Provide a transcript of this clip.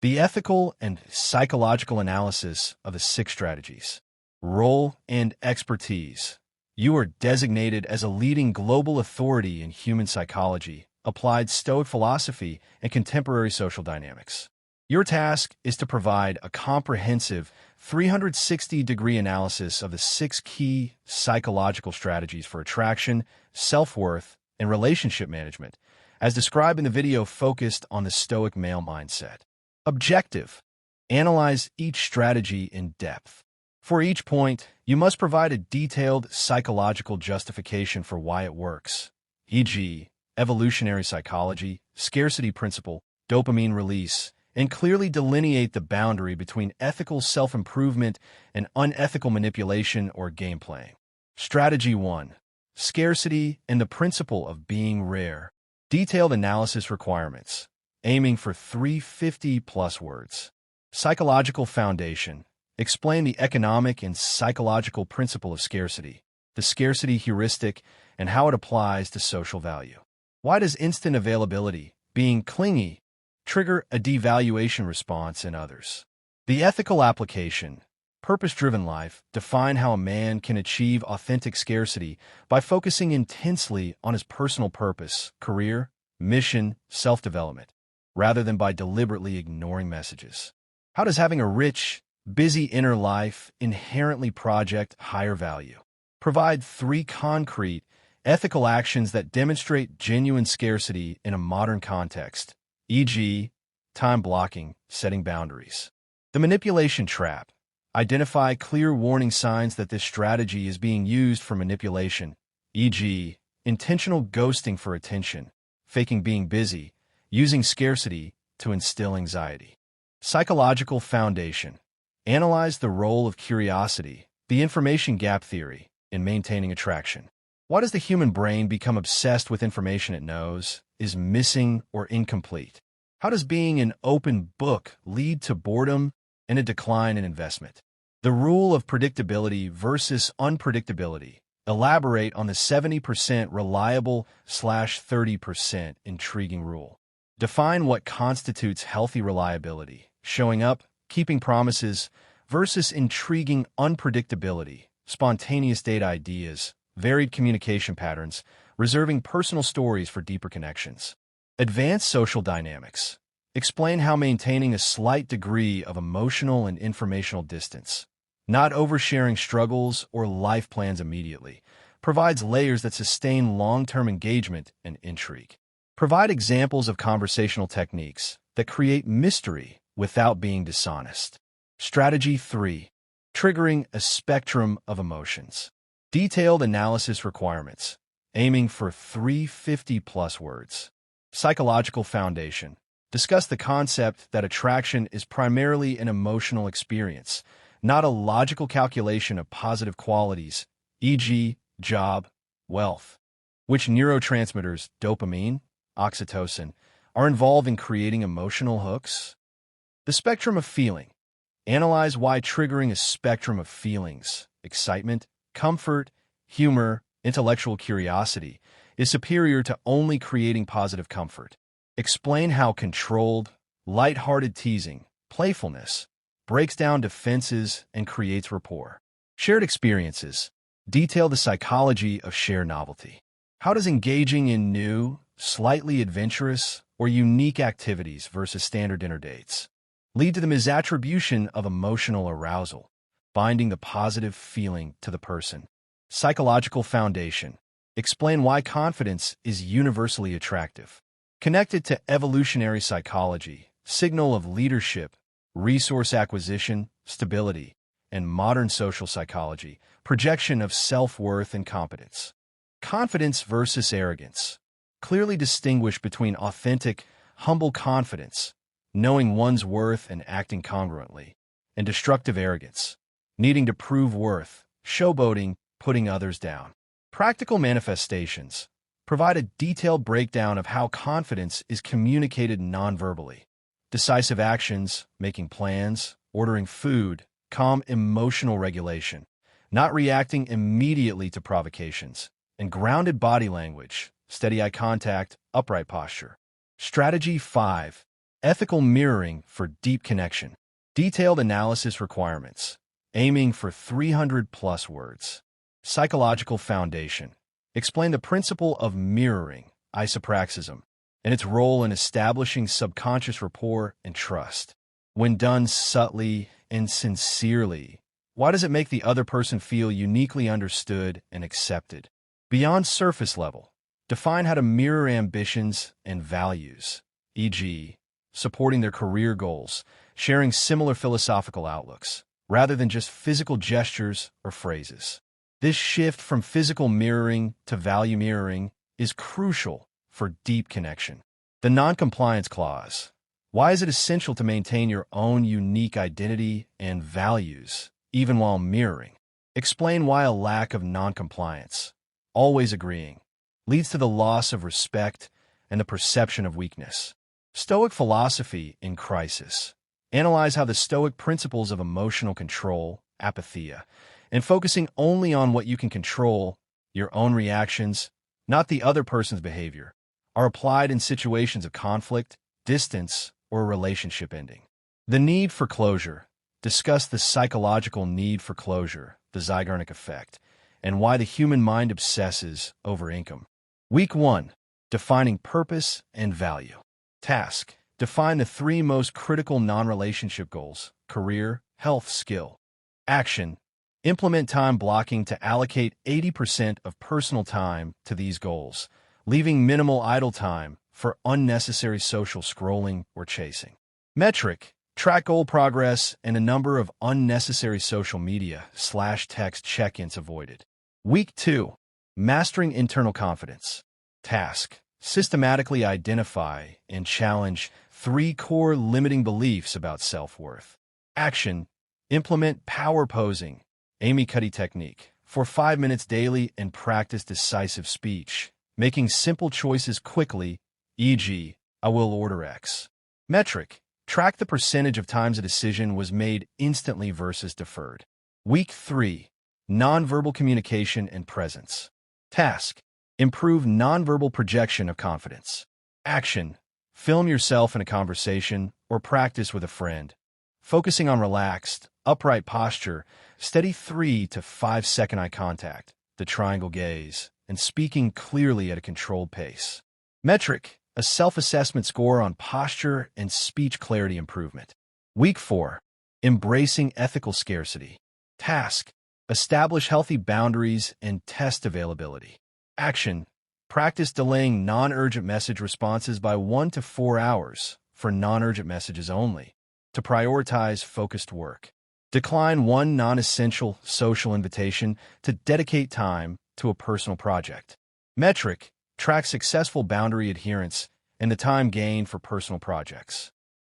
The ethical and psychological analysis of the six strategies. Role and expertise. You are designated as a leading global authority in human psychology, applied Stoic philosophy, and contemporary social dynamics. Your task is to provide a comprehensive 360-degree analysis of the six key psychological strategies for attraction, self-worth, and relationship management, as described in the video focused on the Stoic male mindset. Objective. Analyze each strategy in depth. For each point, you must provide a detailed psychological justification for why it works, e.g., evolutionary psychology, scarcity principle, dopamine release, and clearly delineate the boundary between ethical self-improvement and unethical manipulation or game playing. Strategy 1. Scarcity and the principle of being rare. Detailed analysis requirements, aiming for 350+ words. Psychological foundation. Explain the economic and psychological principle of scarcity, the scarcity heuristic, and how it applies to social value. Why does instant availability, being clingy, trigger a devaluation response in others? The ethical application. Purpose-driven life. Define how a man can achieve authentic scarcity by focusing intensely on his personal purpose, career, mission, self-development, rather than by deliberately ignoring messages. How does having a rich, busy inner life inherently project higher value? Provide 3 concrete, ethical actions that demonstrate genuine scarcity in a modern context, e.g., time blocking, setting boundaries. The manipulation trap. Identify clear warning signs that this strategy is being used for manipulation, e.g., intentional ghosting for attention, faking being busy, using scarcity to instill anxiety. Psychological foundation. Analyze the role of curiosity, the information gap theory, in maintaining attraction. Why does the human brain become obsessed with information it knows is missing or incomplete? How does being an open book lead to boredom and a decline in investment? The rule of predictability versus unpredictability. Elaborate on the 70% reliable/30% intriguing rule. Define what constitutes healthy reliability, showing up, keeping promises, versus intriguing unpredictability, spontaneous date ideas, varied communication patterns, reserving personal stories for deeper connections. Advanced social dynamics. Explain how maintaining a slight degree of emotional and informational distance, not oversharing struggles or life plans immediately, provides layers that sustain long-term engagement and intrigue. Provide examples of conversational techniques that create mystery without being dishonest. Strategy 3. Triggering a spectrum of emotions. Detailed analysis requirements, aiming for 350+ words. Psychological foundation. Discuss the concept that attraction is primarily an emotional experience, not a logical calculation of positive qualities, e.g., job, wealth. Which neurotransmitters, dopamine, oxytocin, are involved in creating emotional hooks? The spectrum of feeling. Analyze why triggering a spectrum of feelings, excitement, comfort, humor, intellectual curiosity, is superior to only creating positive comfort. Explain how controlled, light-hearted teasing, playfulness, breaks down defenses and creates rapport. Shared experiences. Detail the psychology of shared novelty. How does engaging in new, slightly adventurous, or unique activities versus standard dinner dates lead to the misattribution of emotional arousal, binding the positive feeling to the person? Psychological foundation. Explain why confidence is universally attractive. Connected to evolutionary psychology, signal of leadership, resource acquisition, stability, and modern social psychology, projection of self-worth and competence. Confidence versus arrogance. Clearly distinguish between authentic, humble confidence, knowing one's worth and acting congruently, and destructive arrogance, needing to prove worth, showboating, putting others down. Practical manifestations. Provide a detailed breakdown of how confidence is communicated non-verbally. Decisive actions, making plans, ordering food, calm emotional regulation, not reacting immediately to provocations, and grounded body language, steady eye contact, upright posture. Strategy 5. Ethical mirroring for deep connection. Detailed analysis requirements, aiming for 300+ words. Psychological foundation. Explain the principle of mirroring, isopraxism, and its role in establishing subconscious rapport and trust. When done subtly and sincerely, why does it make the other person feel uniquely understood and accepted? Beyond surface level, define how to mirror ambitions and values, e.g., supporting their career goals, sharing similar philosophical outlooks, rather than just physical gestures or phrases. This shift from physical mirroring to value mirroring is crucial for deep connection. The non-compliance clause. Why is it essential to maintain your own unique identity and values, even while mirroring? Explain why a lack of non-compliance, always agreeing, leads to the loss of respect and the perception of weakness. Stoic philosophy in crisis. Analyze how the Stoic principles of emotional control, apatheia, and focusing only on what you can control, your own reactions, not the other person's behavior, are applied in situations of conflict, distance, or relationship ending. The need for closure. Discuss the psychological need for closure, the Zeigarnik effect, and why the human mind obsesses over income. Week 1. Defining purpose and value. Task. Define the 3 most critical non-relationship goals: career, health, skill. Action. Implement time blocking to allocate 80% of personal time to these goals, leaving minimal idle time for unnecessary social scrolling or chasing. Metric. Track goal progress and a number of unnecessary social media/text check-ins avoided. Week 2. Mastering internal confidence. Task. Systematically identify and challenge 3 core limiting beliefs about self-worth. Action. Implement power posing, Amy Cuddy technique, for 5 minutes daily and practice decisive speech, making simple choices quickly, e.g., I will order X. Metric. Track the percentage of times a decision was made instantly versus deferred. Week 3. Nonverbal communication and presence. Task. Improve nonverbal projection of confidence. Action. Film yourself in a conversation or practice with a friend, focusing on relaxed, upright posture, steady 3 to 5 second eye contact, the triangle gaze, and speaking clearly at a controlled pace. Metric. A self-assessment score on posture and speech clarity improvement. Week 4. Embracing ethical scarcity. Task. Establish healthy boundaries and test availability. Action. Practice delaying non-urgent message responses by 1 to 4 hours for non-urgent messages only to prioritize focused work. Decline 1 non-essential social invitation to dedicate time to a personal project. Metric. Track successful boundary adherence and the time gained for personal projects.